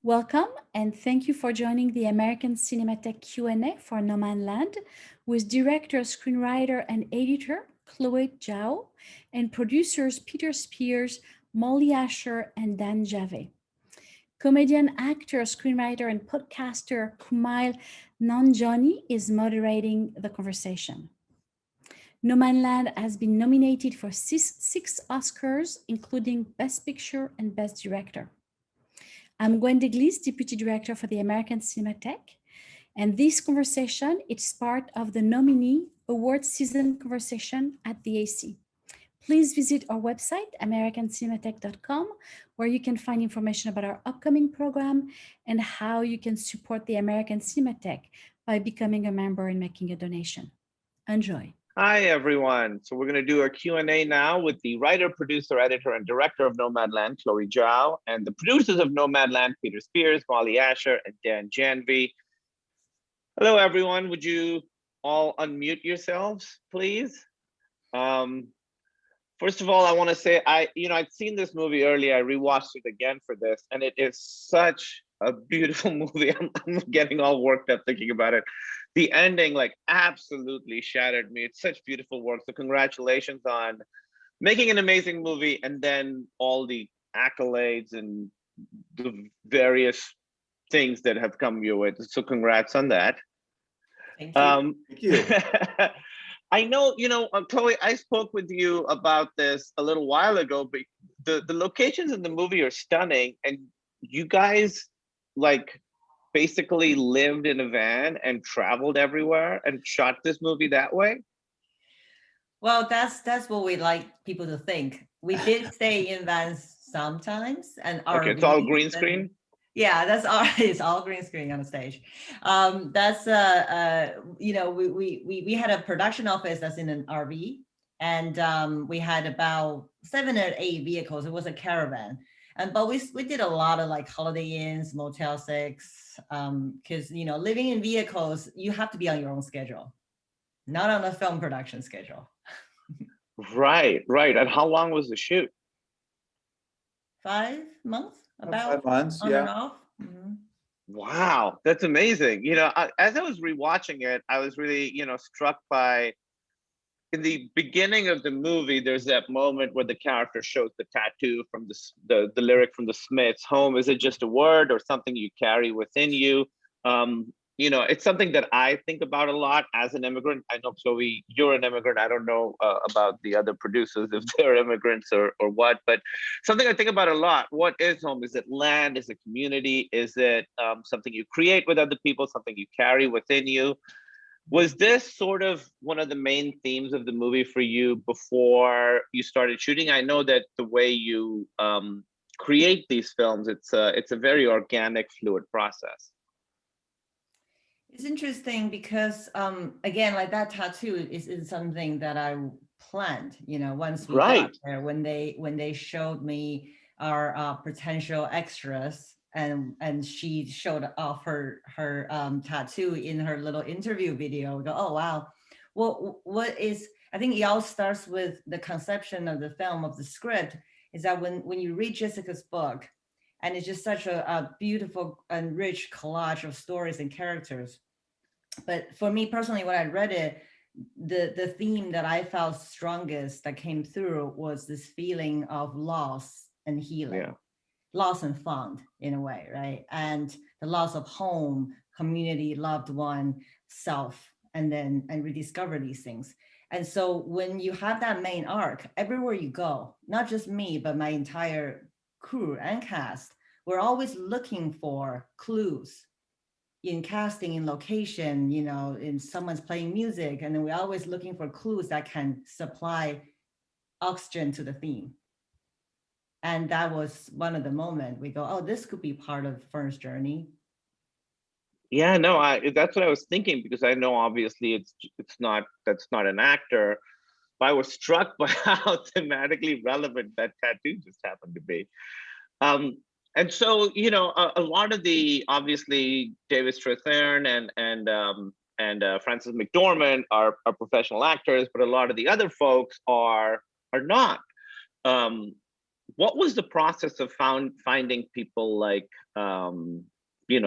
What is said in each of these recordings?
Welcome and thank you for joining the American Cinematheque Q&A for Nomadland with director, screenwriter, and editor Chloé Zhao and producers Peter Spears, Mollye Asher Dan Janvey. Comedian, actor, screenwriter, and podcaster Kumail Nanjiani is moderating the conversation. Nomadland has been nominated for six Oscars, including Best Picture and Best Director. I'm Gwen Deglis, Deputy Director for the American Cinematheque, and this conversation is part of the nominee award season conversation at the AC. Please visit our website, americancinematheque.com, where you can find information about our upcoming program and how you can support the American Cinematheque by becoming a member and making a donation. Enjoy. Hi, everyone. So we're going to do a Q&A now with the writer, producer, editor, and director of Nomadland, Chloé Zhao, and the producers of Nomadland, Peter Spears, Mollye Asher Dan Janvey. Hello, everyone. Would you all unmute yourselves, please? First of all, I want to say, I'd seen this movie earlier. I rewatched it again for this, and it is such a beautiful movie. I'm getting all worked up thinking about it. The ending absolutely shattered me. It's such beautiful work. So congratulations on making an amazing movie and then all the accolades and the various things that have come your way. So congrats on that. Thank you. Thank you. I know, Chloé, I spoke with you about this a little while ago, but the locations in the movie are stunning, and you guys basically lived in a van and traveled everywhere and shot this movie that way? Well, that's what we like people to think. We did stay in vans sometimes, and okay, it's all green screen. Yeah, it's all green screen on the stage. That's we had a production office that's in an RV, and we had about 7 or 8 vehicles. It was a caravan. But we did a lot of Holiday Inns, Motel 6, because living in vehicles, you have to be on your own schedule, not on a film production schedule. Right. And how long was the shoot? 5 months, about 5 months, on yeah. and off. Mm-hmm. Wow, that's amazing. As I was rewatching it, I was really, struck by. In the beginning of the movie, there's that moment where the character shows the tattoo from the lyric from the Smiths, "Home, is it just a word or something you carry within you?" It's something that I think about a lot as an immigrant. I know, Chloé, you're an immigrant. I don't know about the other producers, if they're immigrants or what, but something I think about a lot. What is home? Is it land? Is it community? Is it something you create with other people, something you carry within you? Was this sort of one of the main themes of the movie for you before you started shooting? I know that the way you create these films, it's a very organic, fluid process. It's interesting because again, that tattoo is something that I planned. Once we got there, when they showed me our potential extras. And she showed off her tattoo in her little interview video. We go, oh wow, well, I think it all starts with the conception of the film, of the script, is that when you read Jessica's book, and it's just such a beautiful and rich collage of stories and characters. But for me personally, when I read it, the theme that I felt strongest that came through was this feeling of loss and healing. Yeah. Lost and found in a way, right? And the loss of home, community, loved one, self, and rediscover these things. And so when you have that main arc, everywhere you go, not just me, but my entire crew and cast, we're always looking for clues in casting, in location, in someone's playing music. And then we're always looking for clues that can supply oxygen to the theme. And that was one of the moments we go, oh, this could be part of Fern's journey. Yeah, no, that's what I was thinking, because I know obviously that's not an actor, but I was struck by how thematically relevant that tattoo just happened to be. And so, a lot of the, obviously, David Strathairn and Frances McDormand are professional actors, but a lot of the other folks are not. what was the process of finding people like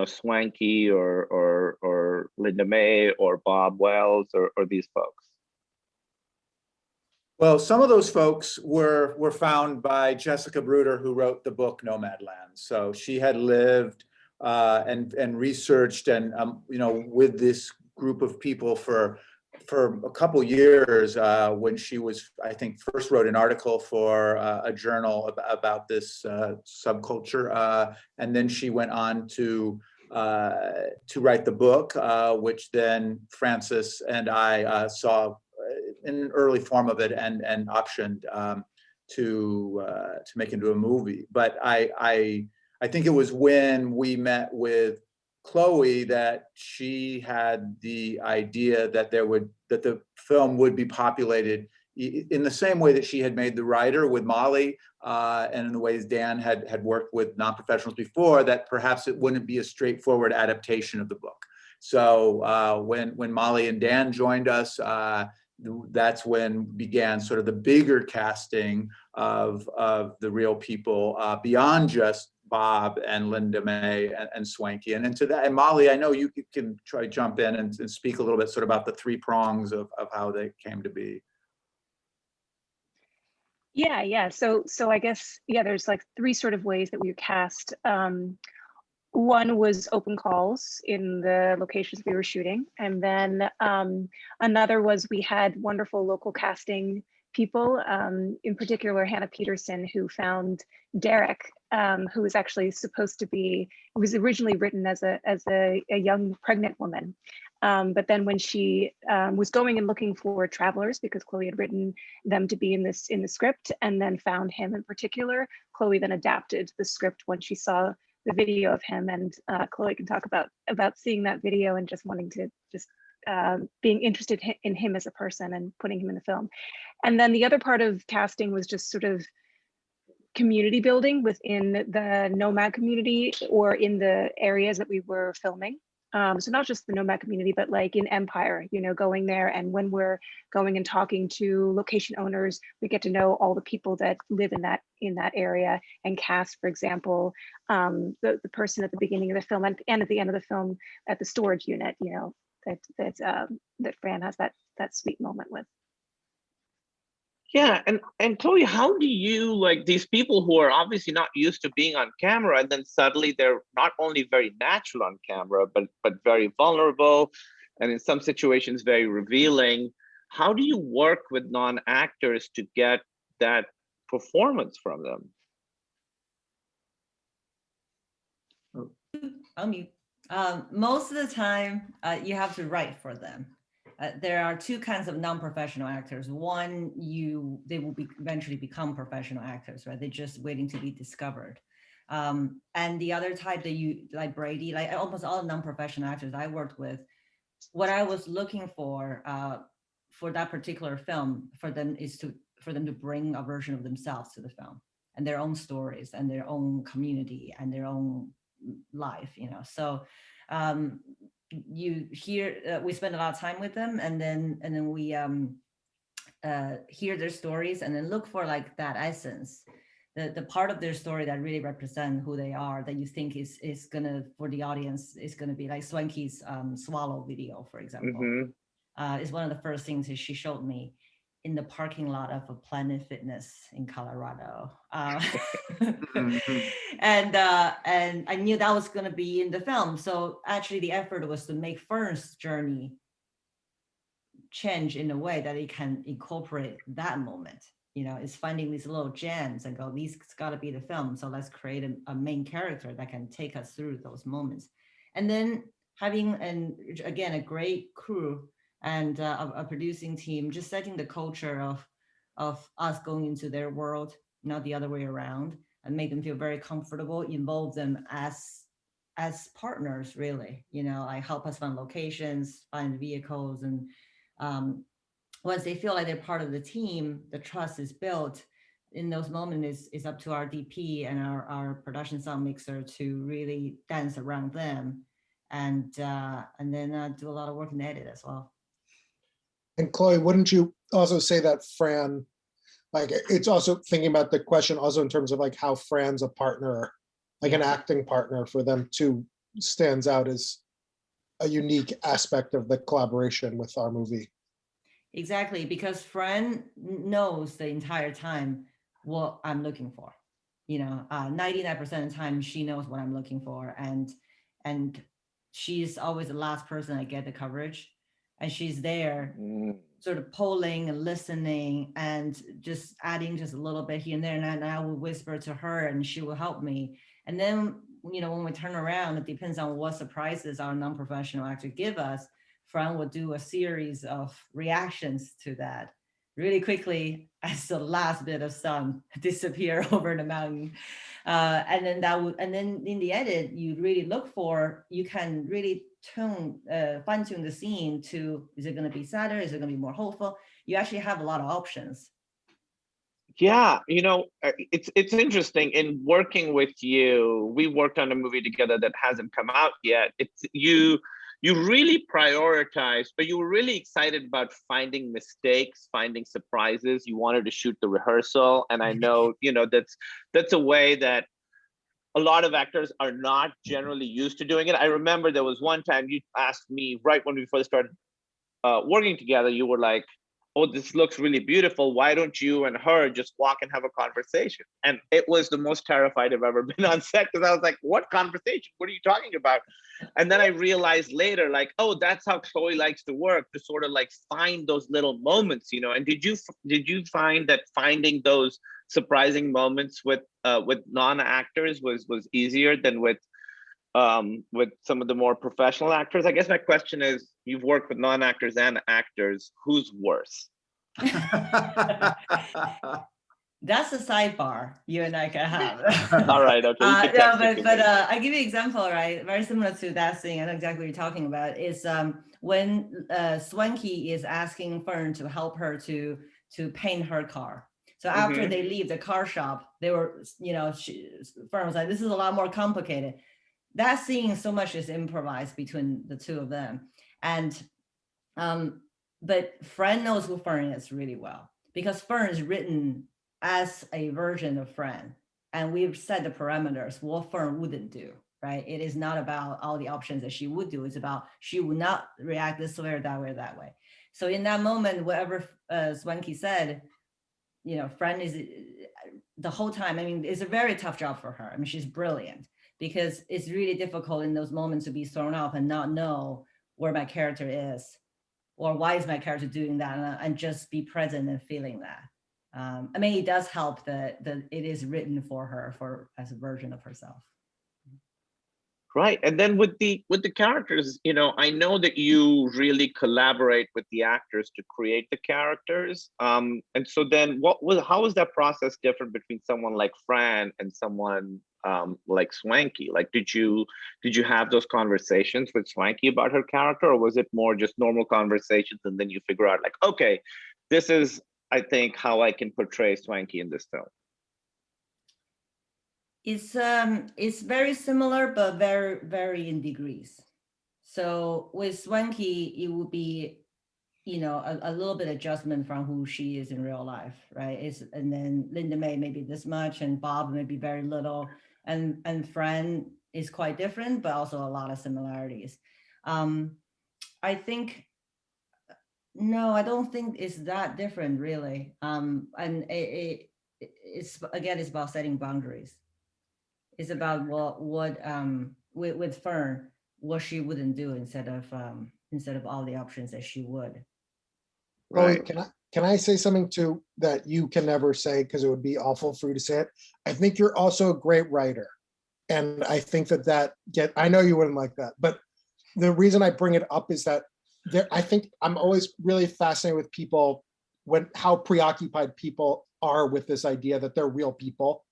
Swanky or Linda May or Bob Wells or these folks? Well, some of those folks were found by Jessica Bruder, who wrote the book Nomadland. So she had lived and researched and with this group of people for a couple years when she was, I think, first wrote an article for a journal about this subculture, and then she went on to write the book, which then Francis and I saw in an early form of it and optioned to make into a movie. But I think it was when we met with Chloe that she had the idea that the film would be populated in the same way that she had made The Writer with Mollye, and in the ways Dan had worked with non-professionals before, that perhaps it wouldn't be a straightforward adaptation of the book. So when Mollye and Dan joined us, that's when began sort of the bigger casting of the real people beyond just Bob and Linda May and Swanky. And into that, and Mollye, I know you can try to jump in and speak a little bit sort of about the three prongs of how they came to be. Yeah. So I guess, there's like three sort of ways that we cast. One was open calls in the locations we were shooting. And then another was we had wonderful local casting people, in particular, Hannah Peterson, who found Derek, who was actually supposed to be, it was originally written as a young pregnant woman. But then when she was going and looking for travelers, because Chloe had written them to be in the script, and then found him in particular, Chloe then adapted the script when she saw the video of him. And Chloe can talk about seeing that video and just wanting to being interested in him as a person and putting him in the film. And then the other part of casting was just sort of community building within the Nomad community or in the areas that we were filming. So not just the Nomad community, but like in Empire, going there, and when we're going and talking to location owners, we get to know all the people that live in that area, and cast, for example, the person at the beginning of the film and at the end of the film at the storage unit, that Fran has that sweet moment with. Yeah, and Chloe, how do you, like, these people who are obviously not used to being on camera, and then suddenly they're not only very natural on camera, but very vulnerable, and in some situations very revealing. How do you work with non-actors to get that performance from them? I'll mute. Most of the time, you have to write for them. There are two kinds of non-professional actors. One, they will eventually become professional actors, right? They're just waiting to be discovered. And the other type that like Brady, like almost all non-professional actors I worked with, what I was looking for that particular film for them is for them to bring a version of themselves to the film, and their own stories and their own community and their own life, So you hear, we spend a lot of time with them, and then we hear their stories, and then look for like that essence, the part of their story that really represent who they are, that you think is gonna, for the audience, is gonna be like Swanky's swallow video, for example. Mm-hmm. Is one of the first things that she showed me in the parking lot of a Planet Fitness in Colorado. Mm-hmm. And I knew that was going to be in the film. So actually the effort was to make Fern's journey change in a way that it can incorporate that moment. It's finding these little gems and go, these got to be the film. So let's create a main character that can take us through those moments. And then having, a great crew and a producing team, just setting the culture of us going into their world, not the other way around, and make them feel very comfortable, involve them as partners, really. Like help us find locations, find vehicles, and once they feel like they're part of the team, the trust is built. In those moments, is up to our DP and our production sound mixer to really dance around them, and then do a lot of work in the edit as well. And Chloe, wouldn't you also say that Fran like it's also thinking about the question also in terms of like how Fran's a partner, like an acting partner for them too, stands out as a unique aspect of the collaboration with our movie. Exactly, because Fran knows the entire time what I'm looking for. 99% of the time she knows what I'm looking for, and she's always the last person I get the coverage, and she's there sort of polling and listening and just adding just a little bit here and there, and I will whisper to her and she will help me. And then when we turn around, it depends on what surprises our non-professional actor give us. Fran will do a series of reactions to that really quickly as the last bit of sun disappear over the mountain. And then in the edit, you really look for, you can really fine tune the scene to, is it going to be sadder? Is it going to be more hopeful? You actually have a lot of options. Yeah, it's interesting. In working with you, we worked on a movie together that hasn't come out yet. It's you really prioritized, but you were really excited about finding mistakes, finding surprises. You wanted to shoot the rehearsal, and I know that's a way that a lot of actors are not generally used to doing it. I remember there was one time you asked me right when we first started working together. You were like, "Oh, this looks really beautiful. Why don't you and her just walk and have a conversation?" And it was the most terrified I've ever been on set, because I was like, "What conversation? What are you talking about?" And then I realized later, like, oh, that's how Chloe likes to work, to sort of like find those little moments, And did you find that finding those surprising moments with non-actors was easier than with some of the more professional actors? I guess my question is, you've worked with non-actors and actors, who's worse? That's a sidebar you and I can have. All right, okay. I give you an example, right? Very similar to that scene. I know exactly what you're talking about. Is when Swanky is asking Fern to help her to paint her car. So after they leave the car shop, they were, Fern was like, "This is a lot more complicated." That scene so much is improvised between the two of them, and but Fran knows who Fern is really well, because Fern is written as a version of Fran, and we've set the parameters what Fern wouldn't do, right? It is not about all the options that she would do. It's about she would not react this way or that way or that way. So in that moment, whatever Swanky said, Fran is the whole time. I mean, it's a very tough job for her. I mean, she's brilliant, because it's really difficult in those moments to be thrown off and not know where my character is, or why is my character doing that, and just be present and feeling that. I mean, it does help that it is written for her as a version of herself. Right, and then with the characters, I know that you really collaborate with the actors to create the characters. And so then, how was that process different between someone like Fran and someone like Swanky? Like, did you have those conversations with Swanky about her character, or was it more just normal conversations and then you figure out like, okay, this is, I think, how I can portray Swanky in this film? It's very similar, but very, very in degrees. So with Swanky, it would be, a little bit adjustment from who she is in real life, right? And then Linda May maybe this much, and Bob maybe very little, and Fran is quite different, but also a lot of similarities. I think, no, I don't think it's that different really. And it's about setting boundaries. It's about what with Fern, what she wouldn't do instead of all the options that she would. Right. Can I say something too that you can never say, because it would be awful for you to say it? I think you're also a great writer, and I think I know you wouldn't like that, but the reason I bring it up is that I think I'm always really fascinated with people, how preoccupied people are with this idea that they're real people.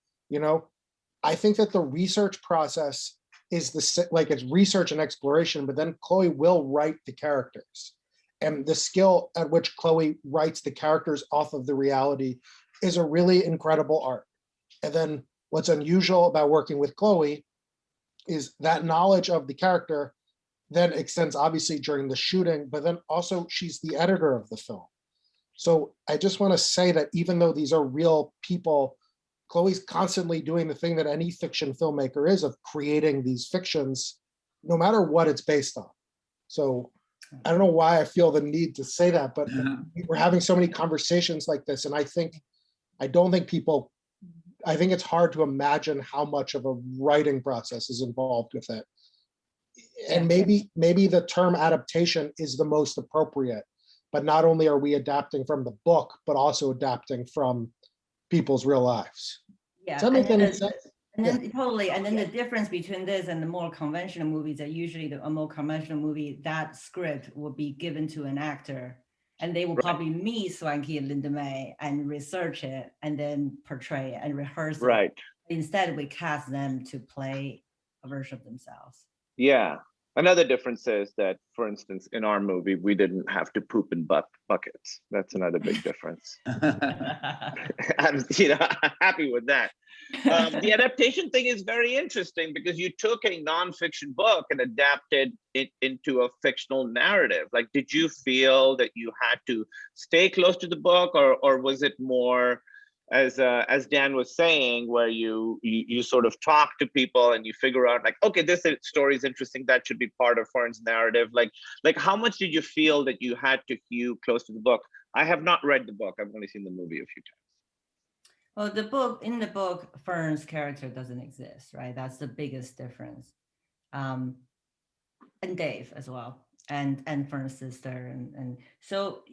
I think that the research process is it's research and exploration, but then Chloe will write the characters. And the skill at which Chloe writes the characters off of the reality is a really incredible art. And then what's unusual about working with Chloe is that knowledge of the character then extends obviously during the shooting, but then also she's the editor of the film. So I just want to say that even though these are real people, Chloe's constantly doing the thing that any fiction filmmaker is, of creating these fictions, no matter what it's based on. So I don't know why I feel the need to say that, but we're having so many conversations like this. And I think it's hard to imagine how much of a writing process is involved with it. And maybe the term adaptation is the most appropriate, but not only are we adapting from the book, but also adapting from people's real lives. Yeah, Does that make any sense? And then totally, and then the difference between this and the more conventional movies that usually a more conventional movie, that script will be given to an actor and they will probably meet Swanky and Linda May and research it and then portray it and rehearse it. Instead, we cast them to play a version of themselves. Yeah. Another difference is that, for instance, in our movie, we didn't have to poop in buckets. That's another big difference. I'm happy with that. The adaptation thing is very interesting because you took a nonfiction book and adapted it into a fictional narrative. Like, did you feel that you had to stay close to the book, or was it more, as Dan was saying, where you sort of talk to people and you figure out, like, okay, this story is interesting, that should be part of Fern's narrative. Like how much did you feel that you had to hew close to the book? I have not read the book. I've only seen the movie a few times. Well, in the book, Fern's character doesn't exist, right? That's the biggest difference. And Dave as well, and Fern's sister, and so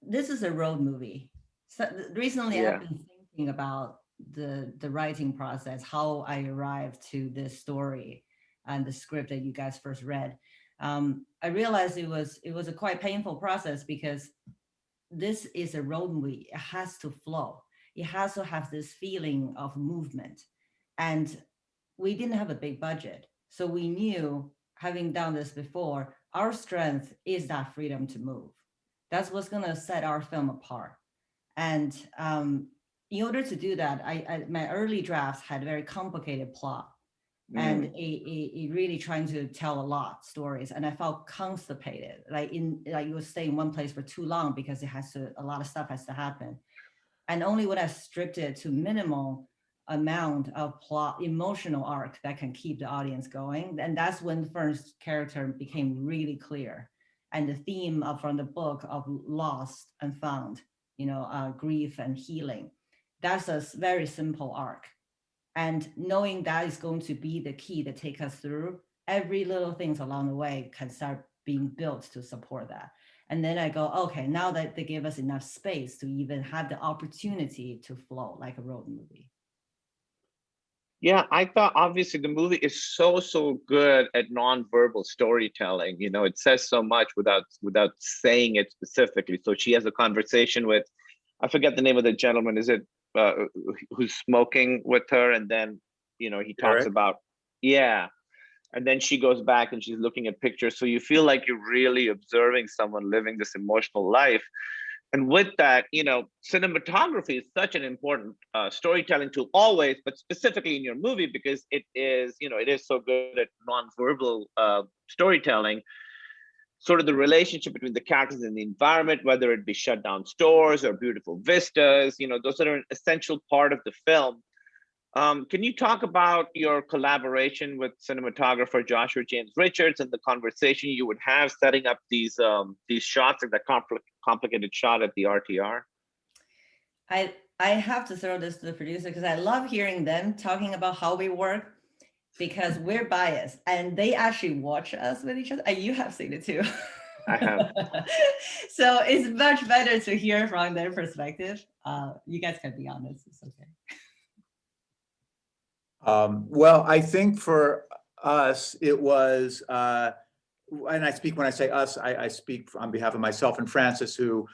this is a road movie. So recently, I've been thinking about the writing process, how I arrived to this story and the script that you guys first read. I realized it was a quite painful process because this is a road movie. It has to flow. It has to have this feeling of movement. And we didn't have a big budget. So we knew, having done this before, our strength is that freedom to move. That's what's going to set our film apart. And in order to do that, my early drafts had a very complicated plot. And it really trying to tell a lot of stories, and I felt constipated, like you would stay in one place for too long because a lot of stuff has to happen. And only when I stripped it to minimal amount of plot, emotional arc that can keep the audience going, and that's when Fern's character became really clear, and the theme from the book of lost and found, grief and healing. That's a very simple arc. And knowing that is going to be the key to take us through, every little things along the way can start being built to support that. And then I go, okay, now that they give us enough space to even have the opportunity to flow like a road movie. Yeah, I thought obviously the movie is so good at nonverbal storytelling. It says so much without saying it specifically. So she has a conversation with, I forget the name of the gentleman. Is it who's smoking with her, and then he talks about and then she goes back and she's looking at pictures, so you feel like you're really observing someone living this emotional life. And with that, cinematography is such an important storytelling tool always, but specifically in your movie because it is so good at nonverbal storytelling. Sort of the relationship between the characters and the environment, whether it be shut down stores or beautiful vistas, those are an essential part of the film. Can you talk about your collaboration with cinematographer Joshua James Richards and the conversation you would have setting up these shots, like that complicated shot at the RTR? I have to throw this to the producer because I love hearing them talking about how we work, because we're biased and they actually watch us with each other. And you have seen it too. I have. So it's much better to hear from their perspective. You guys can be honest, it's okay. Well, I think for us, it was, and when I say us, I speak on behalf of myself and Francis, who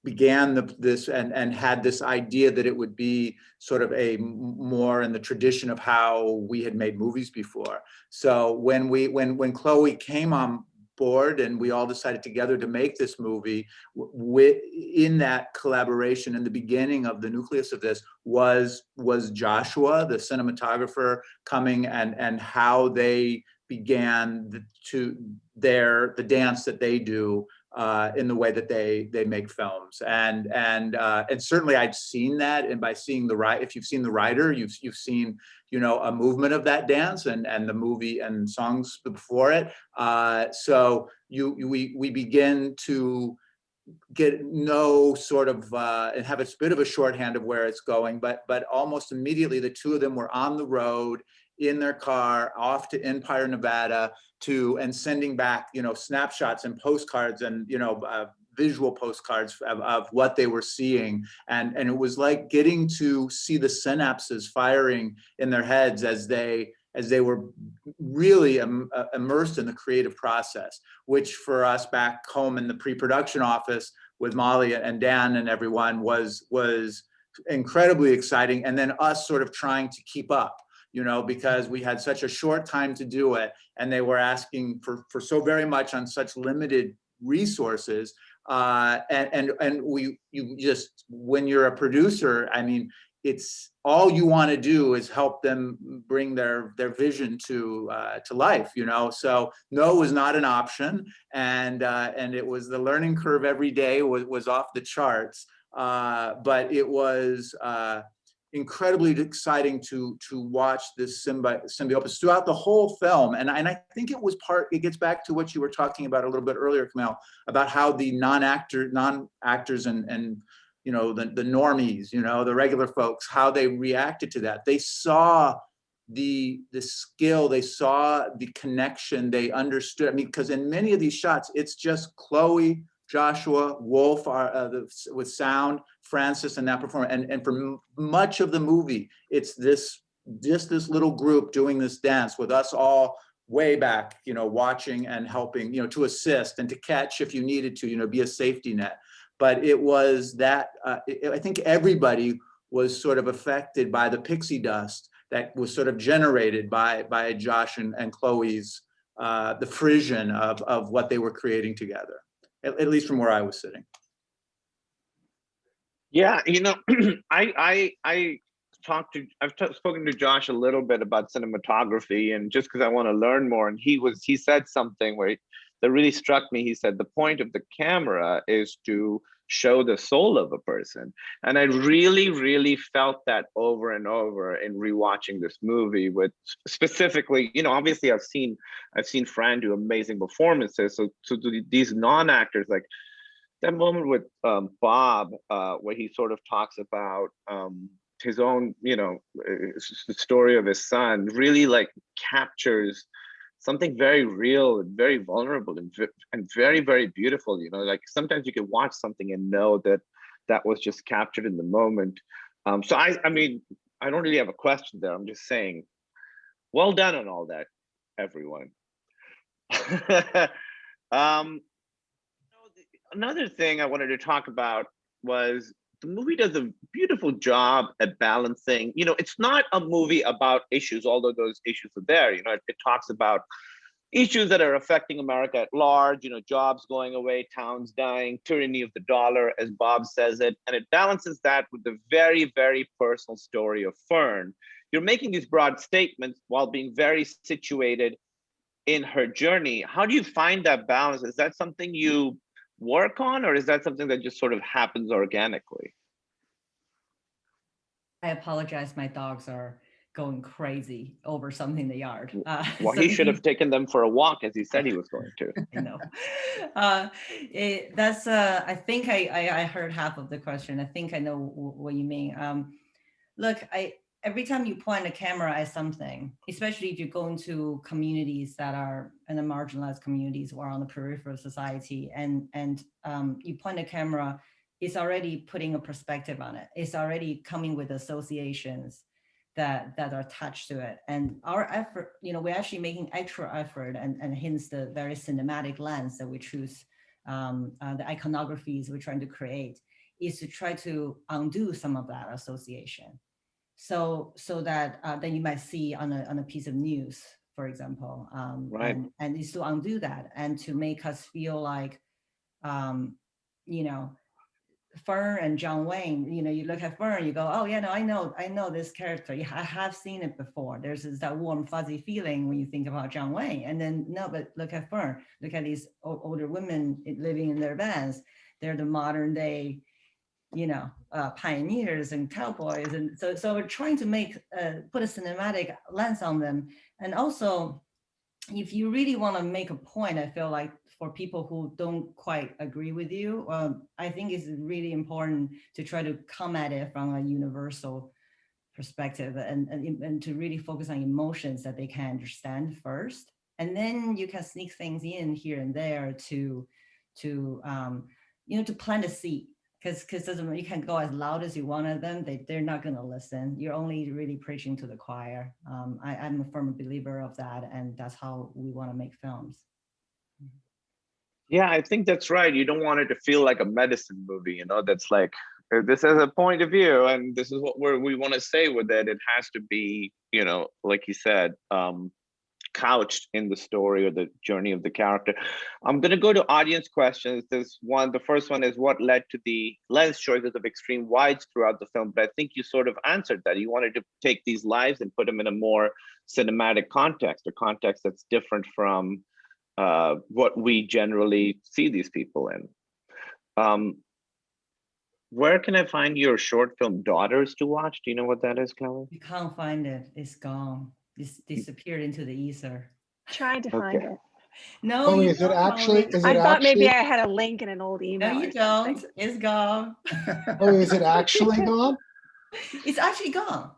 began this and had this idea that it would be sort of a more in the tradition of how we had made movies before. So when Chloé came on board and we all decided together to make this movie, in that collaboration, in the beginning of the nucleus of this was Joshua, the cinematographer, coming and how they began the dance that they do in the way that they make films. And certainly I'd seen that, and by seeing if you've seen The Rider, you've seen, you know, a movement of that dance and the movie and songs before it. So we begin to know sort of and have a bit of a shorthand of where it's going, but almost immediately the two of them were on the road in their car off to Empire, Nevada, and sending back, you know, snapshots and postcards and, you know, visual postcards of what they were seeing. And it was like getting to see the synapses firing in their heads as they were really immersed in the creative process, which for us back home in the pre-production office with Mollye and Dan and everyone was incredibly exciting. And then us sort of trying to keep up, you know, because we had such a short time to do it, and they were asking for so very much on such limited resources. And you just, when you're a producer, I mean, it's all you want to do is help them bring their vision to life, you know. So no was not an option, and it was, the learning curve every day was off the charts, but it was incredibly exciting to watch this symbiosis throughout the whole film. And I think it gets back to what you were talking about a little bit earlier, Kumail, about how the non-actors and you know, the normies, you know, the regular folks, how they reacted to that. They saw the skill, they saw the connection, they understood. I mean, because in many of these shots, it's just Chloé, Joshua, Wolf with sound, Francis, and that performer. And for much of the movie, it's just this little group doing this dance with us all way back, you know, watching and helping, you know, to assist and to catch if you needed to, you know, be a safety net. But it was that, I think everybody was sort of affected by the pixie dust that was sort of generated by Josh and Chloé's, the frisson of what they were creating together, at least from where I was sitting. Yeah, you know, I've spoken to Josh a little bit about cinematography, and just because I want to learn more, and he said something that really struck me. He said the point of the camera is to show the soul of a person, and I really felt that over and over in rewatching this movie. With specifically, you know, obviously I've seen Fran do amazing performances, so these non-actors, like that moment with Bob, where he sort of talks about his own, you know, the story of his son, really like captures something very real and very vulnerable and very beautiful. You know, like sometimes you can watch something and know that was just captured in the moment. So I mean, I don't really have a question there. I'm just saying, well done on all that, everyone. Another thing I wanted to talk about was the movie does a beautiful job at balancing. You know, it's not a movie about issues, although those issues are there. You know, it talks about issues that are affecting America at large, you know, jobs going away, towns dying, tyranny of the dollar, as Bob says it. And it balances that with the very personal story of Fern. You're making these broad statements while being very situated in her journey. How do you find that balance? Is that something you work on, or is that something that just sort of happens organically? I apologize. My dogs are going crazy over something in the yard. Well, he should have taken them for a walk, as he said he was going to. I know. That's. I think I heard half of the question. I think I know what you mean. Look, every time you point a camera at something, especially if you go into communities that are in the marginalized communities or on the periphery of society, and you point a camera, it's already putting a perspective on it. It's already coming with associations that are attached to it. And our effort, you know, we're actually making extra effort, and hence the very cinematic lens that we choose, the iconographies we're trying to create, is to try to undo some of that association. So that then you might see on a piece of news, for example, right. and is to undo that and to make us feel like, you know, Fern and John Wayne, you know, you look at Fern, you go, oh yeah, no, I know this character. Yeah, I have seen it before. There's that warm, fuzzy feeling when you think about John Wayne. And then no, but look at Fern. Look at these older women living in their vans. They're the modern day, you know, pioneers and cowboys. And so we're trying to make put a cinematic lens on them. And also, if you really want to make a point, I feel like for people who don't quite agree with you, I think it's really important to try to come at it from a universal perspective and to really focus on emotions that they can understand first. And then you can sneak things in here and there to you know, to plant a seed. Because you can go as loud as you want at them, they're not going to listen. You're only really preaching to the choir. I'm a firm believer of that, and that's how we want to make films. Yeah, I think that's right. You don't want it to feel like a medicine movie, you know, that's like, this is a point of view and this is what we want to say with it. It has to be, you know, like you said, couched in the story or the journey of the character. I'm going to go to audience questions. There's one, the first one is, what led to the lens choices of extreme wides throughout the film? But I think you sort of answered that. You wanted to take these lives and put them in a more cinematic context, a context that's different from what we generally see these people in. Where can I find your short film Daughters to watch? Do you know what that is, Chloé? You can't find it. It's gone. It's disappeared into the ether. Trying to find it. No, Oh, you is it don't, actually? Molly. Is I it thought maybe actually? I had a link in an old No, email. you or something. don't. It's gone. Oh, is it actually gone? It's actually gone.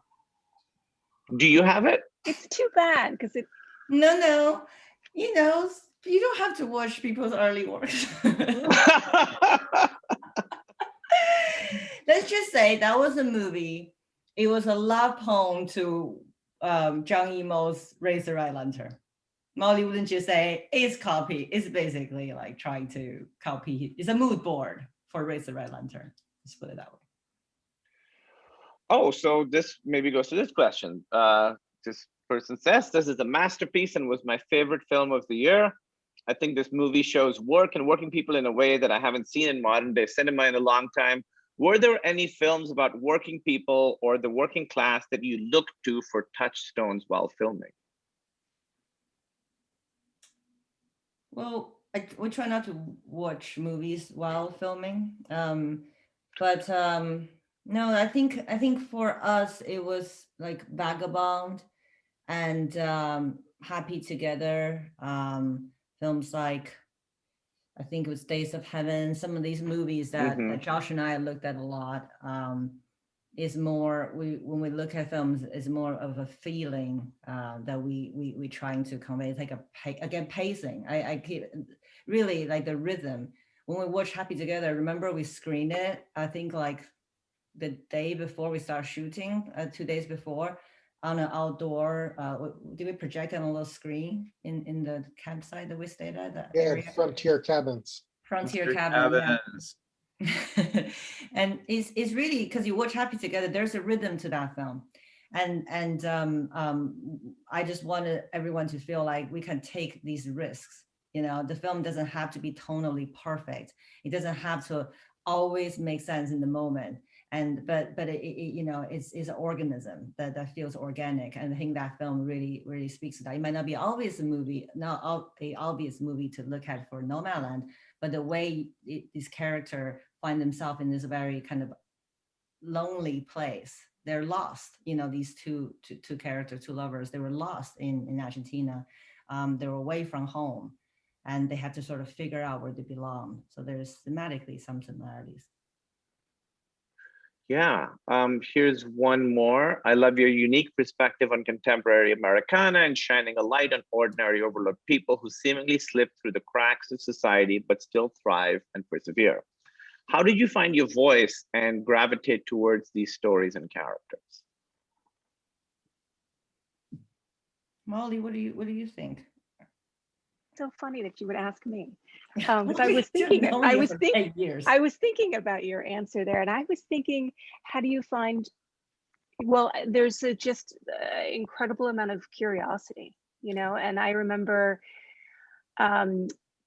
Do you have it? It's too bad because it. No. You know, you don't have to watch people's early work. Let's just say that was a movie. It was a love poem to Zhang Yimou's Raise the Red Lantern. Molly, wouldn't you say it's copy? It's basically like trying to copy. It's a mood board for Raise the Red Lantern. Let's put it that way. Oh, so this maybe goes to this question. This person says, this is a masterpiece and was my favorite film of the year. I think this movie shows work and working people in a way that I haven't seen in modern day cinema in a long time. Were there any films about working people or the working class that you looked to for touchstones while filming? Well, we try not to watch movies while filming, but no, I think for us it was like Vagabond and Happy Together, films like I think it was Days of Heaven. Some of these movies that Josh and I looked at a lot is more, when we look at films, is more of a feeling that we trying to convey. It's like again pacing. I keep really like the rhythm. When we watch Happy Together, remember we screened it, I think like the day before we start shooting, 2 days before, on an outdoor, did we project on a little screen in the campsite that we stayed at? That area? Frontier Cabins. Frontier Cabin, cabins. Yeah. And it's really, because you watch Happy Together, there's a rhythm to that film. And I just wanted everyone to feel like we can take these risks. You know, the film doesn't have to be tonally perfect. It doesn't have to always make sense in the moment. But it, you know, it's an organism that feels organic, and I think that film really speaks to that. It might not be obvious a movie, not a obvious movie to look at for Nomadland, but the way this character find themselves in this very kind of lonely place. They're lost. You know, these two characters, two lovers. They were lost in Argentina. They were away from home, and they had to sort of figure out where they belong. So there's thematically some similarities. Yeah, here's one more. I love your unique perspective on contemporary Americana and shining a light on ordinary overlooked people who seemingly slip through the cracks of society, but still thrive and persevere. How did you find your voice and gravitate towards these stories and characters? Molly, what do you think? So funny that you would ask me, because I was thinking about your answer there, and I was thinking, how do you find? Well, there's just incredible amount of curiosity, you know. And I remember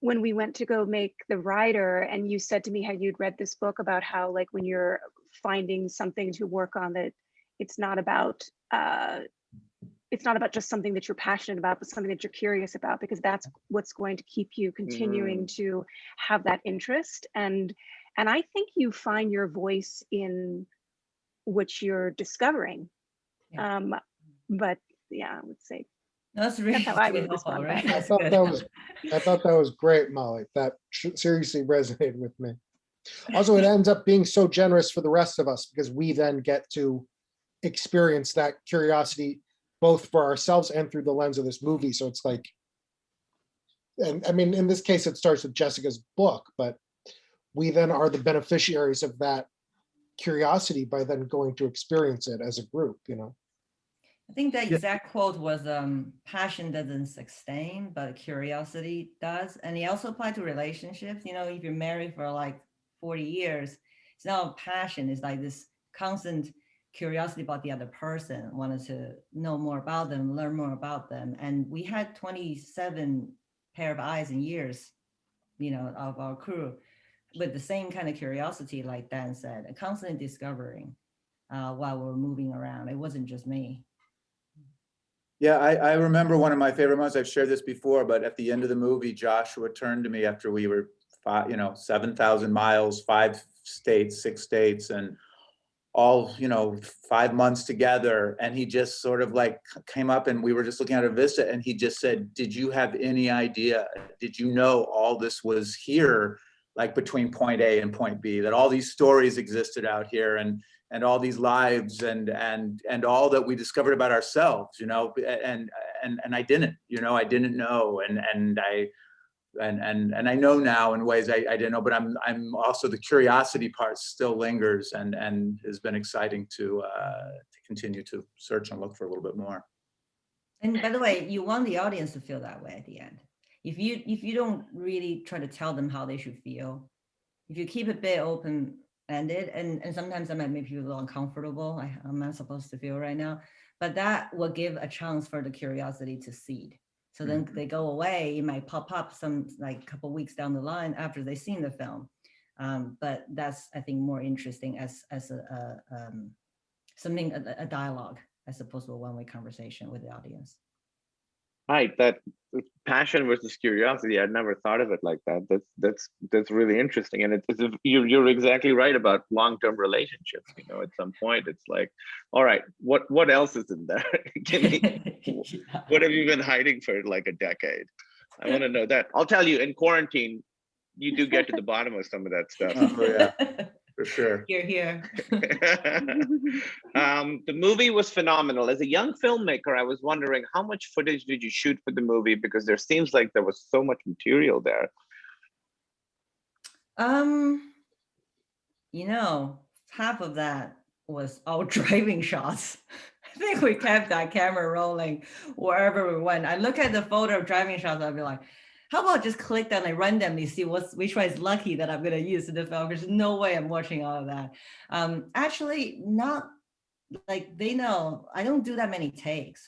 when we went to go make the rider, and you said to me how you'd read this book about how, like, when you're finding something to work on, that it's not about just something that you're passionate about, but something that you're curious about, because that's what's going to keep you continuing to have that interest. And I think you find your voice in what you're discovering. Yeah. But yeah, I would say That's really how I would respond. right? I That's thought good. that was great, Molly. That seriously resonated with me. Also, it ends up being so generous for the rest of us because we then get to experience that curiosity both for ourselves and through the lens of this movie. So it's like, and I mean, in this case, it starts with Jessica's book, but we then are the beneficiaries of that curiosity by then going to experience it as a group, you know? I think the exact quote was, passion doesn't sustain, but curiosity does. And it also applied to relationships. You know, if you're married for like 40 years, it's not a passion, it's like this constant curiosity about the other person, wanted to know more about them, learn more about them. And we had 27 pair of eyes and ears, you know, of our crew with the same kind of curiosity, like Dan said, constantly discovering while we're moving around. It wasn't just me. Yeah, I remember one of my favorite moments. I've shared this before, but at the end of the movie, Joshua turned to me after we were 7,000 miles, 5 states, 6 states, and all, 5 months together. And he just sort of like came up and we were just looking at a vista and he just said, did you have any idea? Did you know all this was here, like between point A and point B, that all these stories existed out here and all these lives and all that we discovered about ourselves, and I didn't, I didn't know. And I know now in ways I didn't know, but I'm also, the curiosity part still lingers and has been exciting to continue to search and look for a little bit more. And by the way, you want the audience to feel that way at the end. If you don't really try to tell them how they should feel, if you keep it a bit open-ended, and sometimes that might make you a little uncomfortable. I'm not supposed to feel right now, but that will give a chance for the curiosity to seed. So then they go away, it might pop up some like couple weeks down the line after they've seen the film. But that's, I think, more interesting as a dialogue as opposed to a one-way conversation with the audience. Right, that passion versus curiosity. I'd never thought of it like that. That's really interesting, and you're exactly right about long-term relationships. At some point, it's like, all right, what else is in there? Give me, what have you been hiding for like a decade? I want to know that. I'll tell you, in quarantine, you do get to the bottom of some of that stuff. Oh yeah, for sure. Here. The movie was phenomenal. As a young filmmaker, I was wondering, how much footage did you shoot for the movie? Because there seems like there was so much material there. Half of that was all driving shots. I think we kept that camera rolling wherever we went. I look at the photo of driving shots, I'll be like, how about just click them and randomly see which one is lucky that I'm going to use in the film? There's no way I'm watching all of that. Actually, not like they know I don't do that many takes.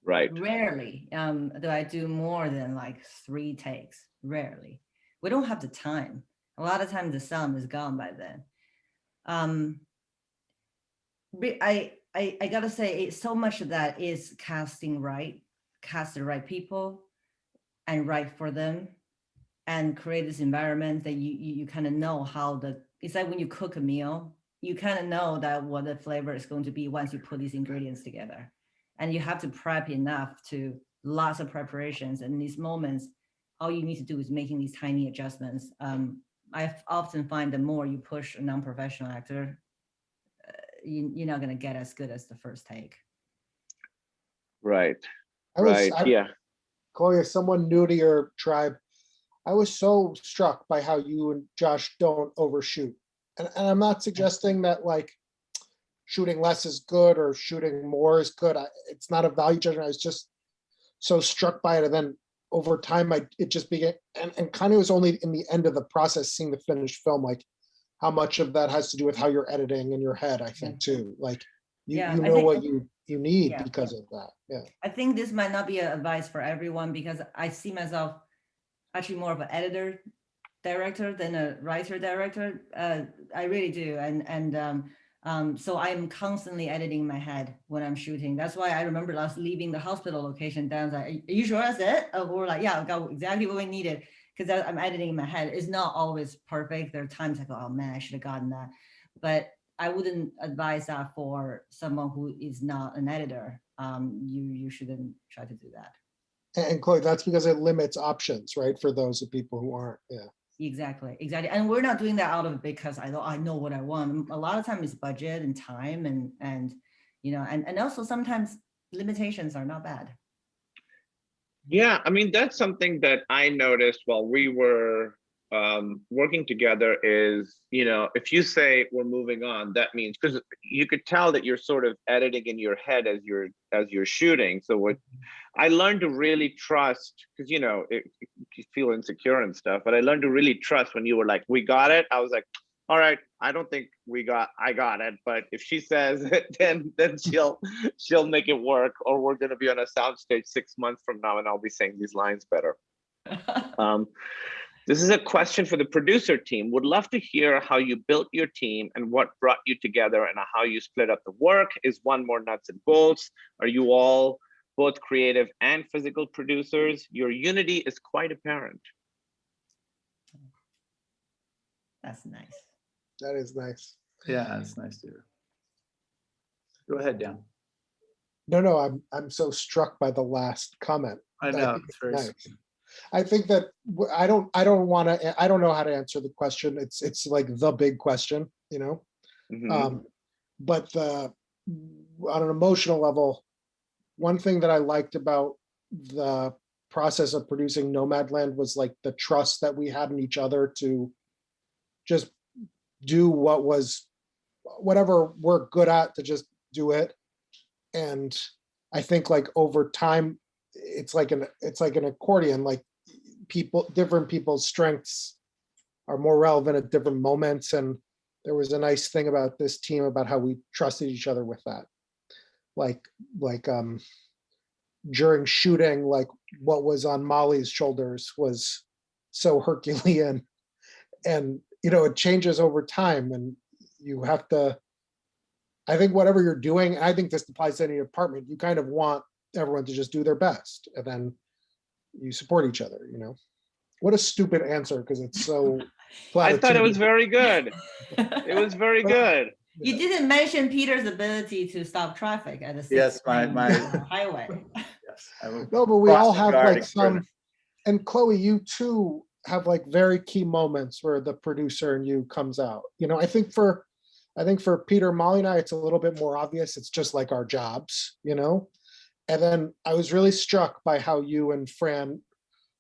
Right. Rarely do I do more than like 3 takes. Rarely. We don't have the time. A lot of times the sound is gone by then. I gotta say, so much of that is casting right, cast the right people, and write for them, and create this environment that you kind of know how it's like when you cook a meal, you kind of know that what the flavor is going to be once you put these ingredients together, and you have to prep enough to lots of preparations. And in these moments, all you need to do is making these tiny adjustments. I often find the more you push a non-professional actor, you're not going to get as good as the first take. Right. Yeah. Chloé, as someone new to your tribe, I was so struck by how you and Josh don't overshoot. And I'm not suggesting that like shooting less is good or shooting more is good. It's not a value judgment. I was just so struck by it. And then over time, it just began, and kind of was only in the end of the process, seeing the finished film, like how much of that has to do with how you're editing in your head, I think too. Like you know what you need because of that. Yeah. I think this might not be an advice for everyone, because I see myself actually more of an editor director than a writer director. I really do. So I'm constantly editing in my head when I'm shooting. That's why I remember last leaving the hospital location. Dan's like, "Are you sure that's it?" We're like, "Yeah, I got exactly what we needed." Because I'm editing in my head. It's not always perfect. There are times I go, "Oh man, I should have gotten that," but I wouldn't advise that for someone who is not an editor. You shouldn't try to do that. And Chloe, that's because it limits options, right? For those of people who aren't, yeah. Exactly. And we're not doing that out of because I know what I want. A lot of time is budget and time and you know, and also sometimes limitations are not bad. Yeah, I mean, that's something that I noticed while we were working together is, you know, if you say we're moving on, that means, because you could tell that you're sort of editing in your head as you're shooting. So what I learned to really trust, because you know, you feel insecure and stuff, but I learned to really trust when you were like, "We got it." I was like, "All right, I don't think I got it, but if she says it, then she'll make it work, or we're gonna be on a soundstage 6 months from now, and I'll be saying these lines better." This is a question for the producer team. Would love to hear how you built your team and what brought you together and how you split up the work. Is one more nuts and bolts? Are you all both creative and physical producers? Your unity is quite apparent. That's nice. That is nice. Yeah, that's nice to hear. Go ahead, Dan. No, I'm so struck by the last comment. I know, think it's very nice. sweet. I think that I don't want to, I don't know how to answer the question. It's like the big question, you know? Mhm. But on an emotional level, one thing that I liked about the process of producing Nomadland was like the trust that we had in each other to just do whatever we're good at, to just do it. And I think like over time, it's like an accordion, like different people's strengths are more relevant at different moments. And there was a nice thing about this team about how we trusted each other with that. Like during shooting, like what was on Mollye's shoulders was so Herculean, and you know, it changes over time, and you have to, I think whatever you're doing, I think this applies to any department, you kind of want everyone to just do their best, and then you support each other, you know? What a stupid answer, because it's so I thought it was platitudinous. very good. It was very good. You didn't mention Peter's ability to stop traffic at a Yes, my highway. yes. I will No, but we all crossing have guard like experiment. and Chloe, you too have like very key moments where the producer in you comes out. You know, I think for Peter, Mollye, and I, it's a little bit more obvious. It's just like our jobs, you know? And then I was really struck by how you and Fran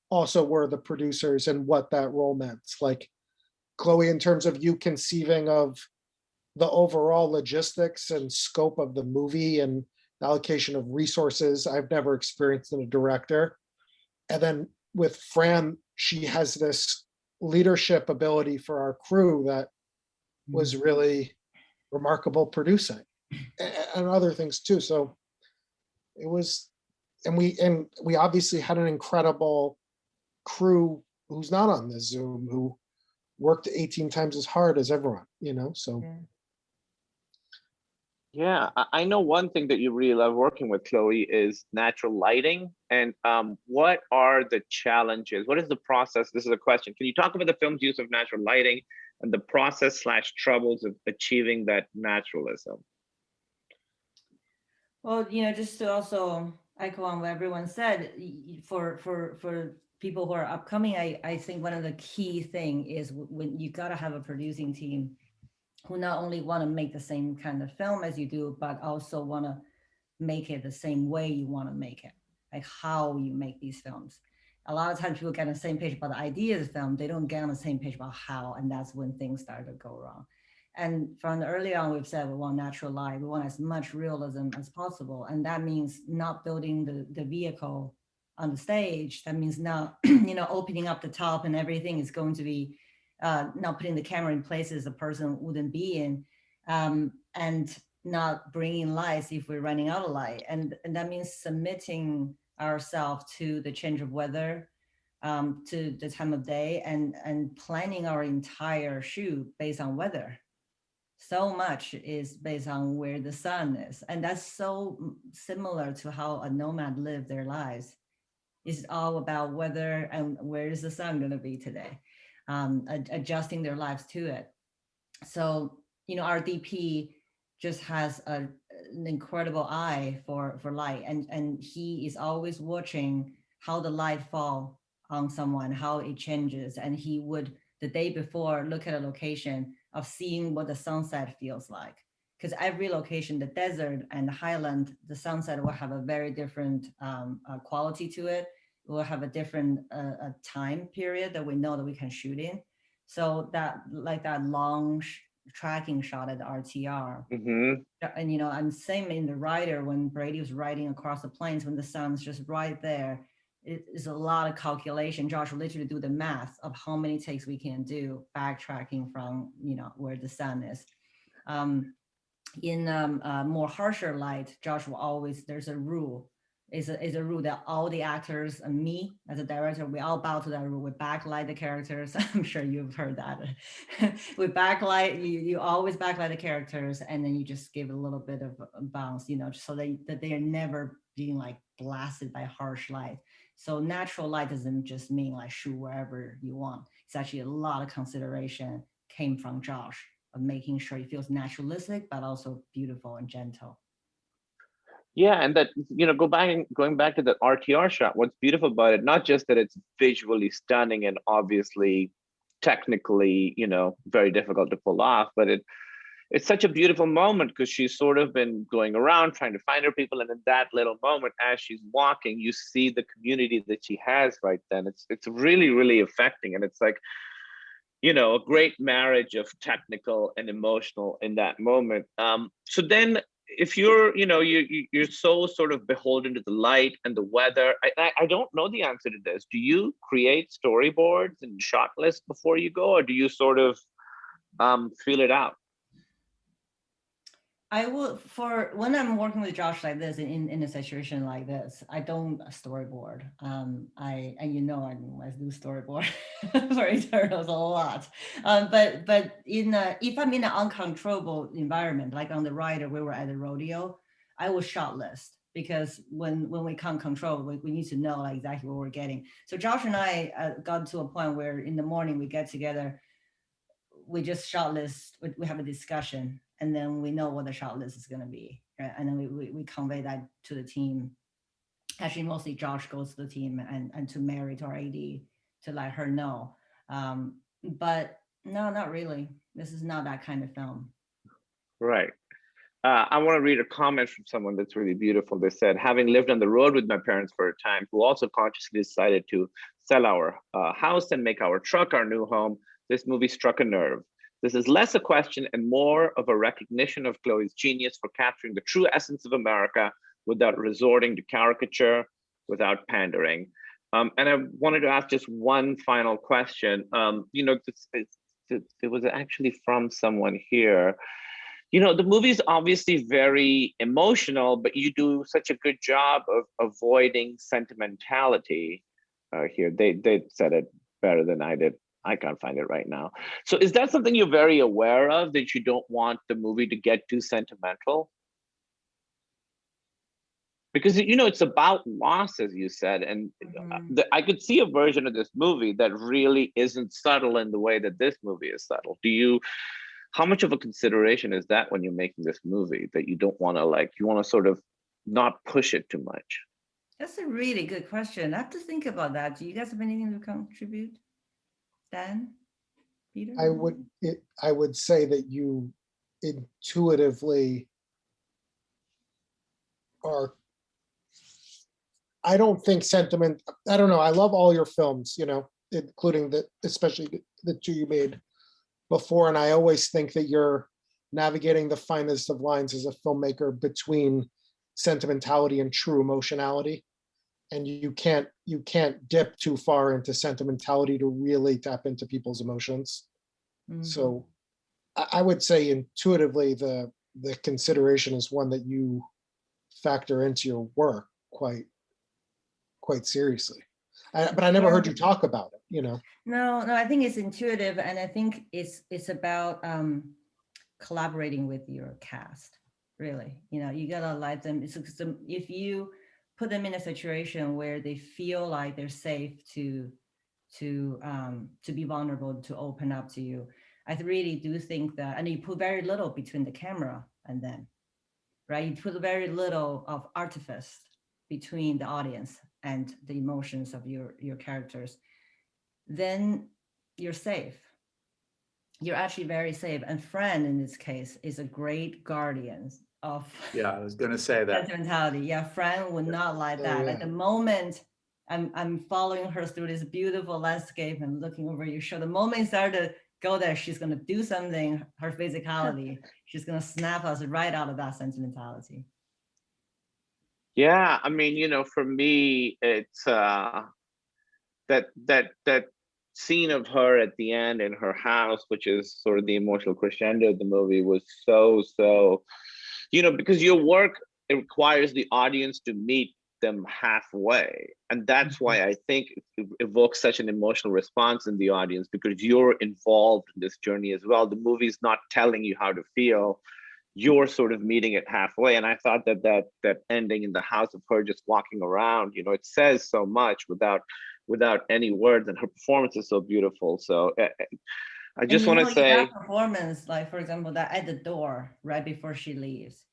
also were the producers and what that role meant. Like Chloe, in terms of you conceiving of the overall logistics and scope of the movie and the allocation of resources I've never experienced in a director. And then with Fran, she has this leadership ability for our crew that was really remarkable producing, and other things too. So it was, and we obviously had an incredible crew who's not on this Zoom, who worked 18 times as hard as everyone, you know, so. Yeah, I know one thing that you really love working with, Chloe, is natural lighting. And what are the challenges? What is the process? This is a question. Can you talk about the film's use of natural lighting and the process / troubles of achieving that naturalism? Well, you know, just to also echo on what everyone said, for people who are upcoming, I think one of the key thing is when you got to have a producing team who not only want to make the same kind of film as you do, but also want to make it the same way you want to make it, like how you make these films. A lot of times people get on the same page about the idea of the film, they don't get on the same page about how, and that's when things start to go wrong. And from the early on, we've said we want natural light, we want as much realism as possible. And that means not building the vehicle on the stage. That means not, you know, opening up the top and everything is going to be, not putting the camera in places a person wouldn't be in, and not bringing lights if we're running out of light. And that means submitting ourselves to the change of weather, to the time of day, and planning our entire shoot based on weather. So much is based on where the sun is. And that's so similar to how a nomad live their lives. It's all about weather and where is the sun going to be today, adjusting their lives to it. So, our DP just has an incredible eye for light, and he is always watching how the light fall on someone, how it changes. And he would, the day before, look at a location of seeing what the sunset feels like. Because every location, the desert and the highland, the sunset will have a very different quality to it. It will have a different time period that we know that we can shoot in. So that, like that long tracking shot at the RTR. Mm-hmm. And, and same in the rider, when Brady was riding across the plains, when the sun's just right there, it is a lot of calculation. Josh will literally do the math of how many takes we can do backtracking from, where the sun is. In more harsher light, Josh will always, there's a rule. Is a rule that all the actors and me as a director, we all bow to that rule. We backlight the characters. I'm sure you've heard that. We backlight, you always backlight the characters, and then you just give a little bit of a bounce, so that they are never being like blasted by harsh light. So natural light doesn't just mean like shoot wherever you want. It's actually a lot of consideration came from Josh of making sure it feels naturalistic, but also beautiful and gentle. Yeah, and that, going back to the RTR shot, what's beautiful about it, not just that it's visually stunning and obviously technically, very difficult to pull off, but it's such a beautiful moment because she's sort of been going around trying to find her people, and in that little moment, as she's walking, you see the community that she has right then. It's really, really affecting, and it's like, a great marriage of technical and emotional in that moment. So then, if you're, you're so sort of beholden to the light and the weather, I don't know the answer to this. Do you create storyboards and shot lists before you go, or do you sort of feel it out? I will, for when I'm working with Josh like this, in a situation like this, I don't storyboard. I do storyboard for Eternals a lot. But if I'm in an uncontrollable environment, like on the rider, we were at the rodeo, I will shot list, because when we can't control, we need to know like exactly what we're getting. So Josh and I got to a point where in the morning we get together, we just shot list, we have a discussion, and then we know what the shot list is going to be, right? And then we convey that to the team. Actually, mostly Josh goes to the team and to Mary, to our AD, to let her know. But no, not really. This is not that kind of film. Right. I want to read a comment from someone that's really beautiful. They said, having lived on the road with my parents for a time, who also consciously decided to sell our house and make our truck our new home, this movie struck a nerve. This is less a question and more of a recognition of Chloé's genius for capturing the true essence of America without resorting to caricature, without pandering. And I wanted to ask just one final question. It was actually from someone here. The movie is obviously very emotional, but you do such a good job of avoiding sentimentality here. They said it better than I did. I can't find it right now. So is that something you're very aware of, that you don't want the movie to get too sentimental? Because, it's about loss, as you said. And I could see a version of this movie that really isn't subtle in the way that this movie is subtle. How much of a consideration is that when you're making this movie, that you don't want to you want to sort of not push it too much? That's a really good question. I have to think about that. Do you guys have anything to contribute? Dan? Peter? I would say that you intuitively are, I don't think sentiment, I don't know, I love all your films, including especially the two you made before, and I always think that you're navigating the finest of lines as a filmmaker between sentimentality and true emotionality. And you can't dip too far into sentimentality to really tap into people's emotions. Mm-hmm. So I would say intuitively the consideration is one that you factor into your work quite seriously. But I never heard you talk about it, you know? No, I think it's intuitive, and I think it's about collaborating with your cast. Really, you know, you gotta let them. If you put them in a situation where they feel like they're safe to be vulnerable, to open up to you, I really do think that, and you put very little between the camera and them, right? You put very little of artifice between the audience and the emotions of your characters, then you're safe. You're actually very safe. And Fran, in this case, is a great guardian of Yeah, I was gonna say that. sentimentality. Yeah, Fran would not like that. yeah. At the moment I'm following her through this beautiful landscape and looking over your shoulder, the moment you start to go there, she's gonna do something, her physicality, she's gonna snap us right out of that sentimentality. Yeah, I mean, you know, for me, it's that scene of her at the end in her house, which is sort of the emotional crescendo of the movie, was so, you know, because your work, it requires the audience to meet them halfway, and that's why I think it evokes such an emotional response in the audience, because you're involved in this journey as well. The movie's not telling you how to feel, you're sort of meeting it halfway. And I thought that ending in the house of her just walking around, you know, it says so much without any words, and her performance is so beautiful. So I just want to say, that performance, like for example, that at the door right before she leaves,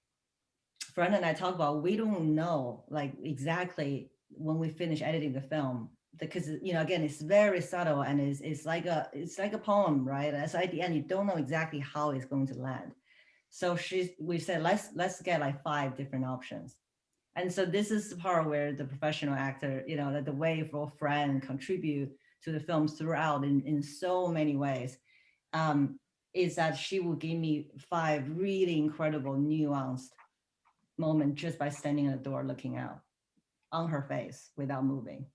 Fran and I talk about, we don't know like exactly when we finish editing the film, because, you know, again, it's very subtle, and it's like a poem, right? As at the end, you don't know exactly how it's going to land. So we said, let's get like 5 different options. And so this is the part where the professional actor, you know, that the way for Fran contribute to the films throughout in so many ways, is that she will give me 5 really incredible nuanced moments just by standing at the door looking out on her face without moving.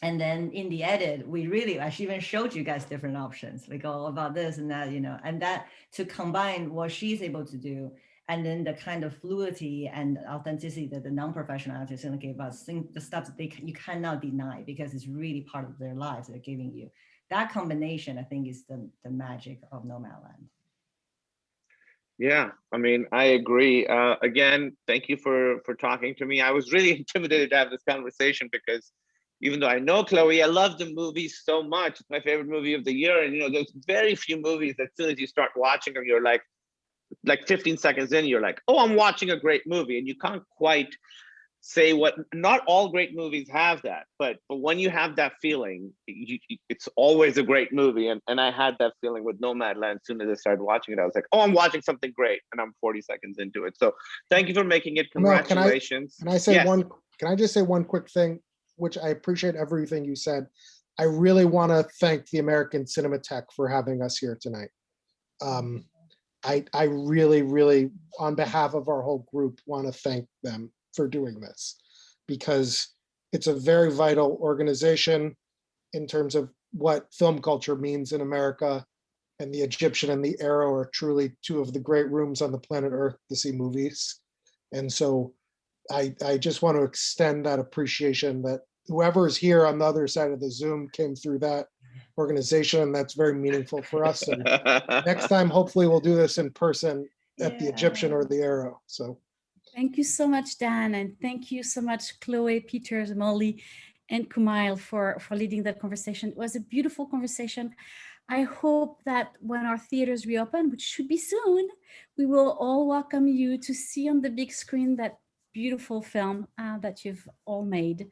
And then in the edit, I even showed you guys different options. We go about this and that, you know, and that to combine what she's able to do, and then the kind of fluidity and authenticity that the non-professional artists going to give us, the stuff that you cannot deny because it's really part of their lives they're giving you. That combination, I think, is the magic of Nomadland. yeah, I mean, I agree. Again, thank you for talking to me. I was really intimidated to have this conversation because even though I know Chloe, I love the movie so much. It's my favorite movie of the year. And, you know, there's very few movies that as soon as you start watching them, you're like 15 seconds in, you're like, oh, I'm watching a great movie. And you can't quite say what, not all great movies have that, but when you have that feeling, it's always a great movie. And I had that feeling with Nomadland. As soon as I started watching it, I was like, oh, I'm watching something great, and I'm 40 seconds into it. So thank you for making it. Congratulations. Can I just say one quick thing, which I appreciate everything you said. I really want to thank the American Cinematheque for having us here tonight. I really, on behalf of our whole group, want to thank them for doing this, because it's a very vital organization in terms of what film culture means in America, and the Egyptian and the Arrow are truly 2 of the great rooms on the planet Earth to see movies. And so I just want to extend that appreciation that whoever is here on the other side of the Zoom came through that organization, and that's very meaningful for us. And next time, hopefully we'll do this in person at the Egyptian or the Arrow. So thank you so much, Dan, and thank you so much, Chloé, Peters, Mollye, and Kumail for leading that conversation. It was a beautiful conversation. I hope that when our theaters reopen, which should be soon, we will all welcome you to see on the big screen that beautiful film that you've all made.